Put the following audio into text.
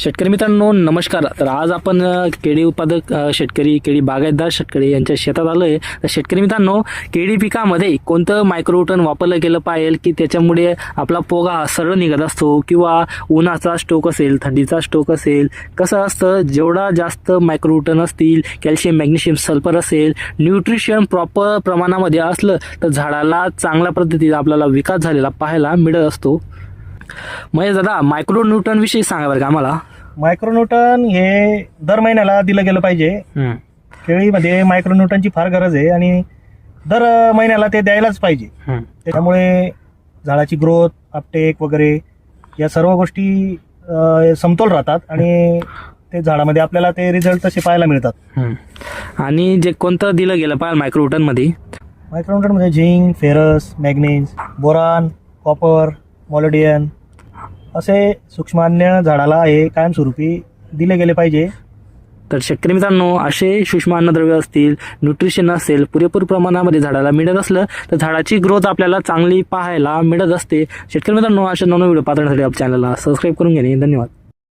शेतकरी मित्रांनो नमस्कार. तर आज आपण केळी उत्पादक शेतकरी, केळी बागायतदार शेतकरी यांच्या शेतात आलो आहे. तर शेतकरी मित्रांनो, केळी पिकामध्ये कोणतं मायक्रोन्यूटन वापरलं गेलं पाहिजे की त्याच्यामुळे आपला पोगा सरळ निघत असतो, किंवा उन्हाचा स्टोक असेल, थंडीचा स्टोक असेल, कसं असतं जेवढा जास्त मायक्रोन्यूटन असतील, कॅल्शियम, मॅग्नेशियम, सल्फर असेल, न्यूट्रिशन प्रॉपर प्रमाणामध्ये असलं तर झाडाला चांगल्या पद्धतीने आपल्याला विकास झालेला पाहायला मिळत असतो. महेश दादा, मायक्रोन्यूटन विषयी सांगा बरं का आम्हाला. मायक्रोन्यूटन हे दर महिन्याला दिलं गेलं पाहिजे. केळीमध्ये मायक्रोन्यूटनची फार गरज आहे आणि दर महिन्याला ते द्यायलाच पाहिजे. त्यामुळे झाडाची ग्रोथ, अपटेक वगैरे या सर्व गोष्टी समतोल राहतात आणि ते झाडामध्ये आपल्याला ते रिझल्ट तसे पाहायला मिळतात. आणि जे कोणतं दिलं गेलं पाहिजे मायक्रोन्यूटन मध्ये? मायक्रोन्यूटन मध्ये zinc, ferrous, manganese, boron, copper, molybdenum असे सूक्ष्मान्य झाडाला हे कायमस्वरूपी दिले गेले पाहिजे. तर शेतकरी मित्रांनो, असे सूक्ष्म अन्नद्रव्य असतील, न्यूट्रिशन असेल, पुरेपूर प्रमाणामध्ये झाडाला मिळत असलं तर झाडाची ग्रोथ आपल्याला चांगली पाहायला मिळत असते. शेतकरी मित्रांनो, अशा नवीन व्हिडिओ पाहण्यासाठी आपल्या चॅनलला सबस्क्राईब करून घेणे. धन्यवाद.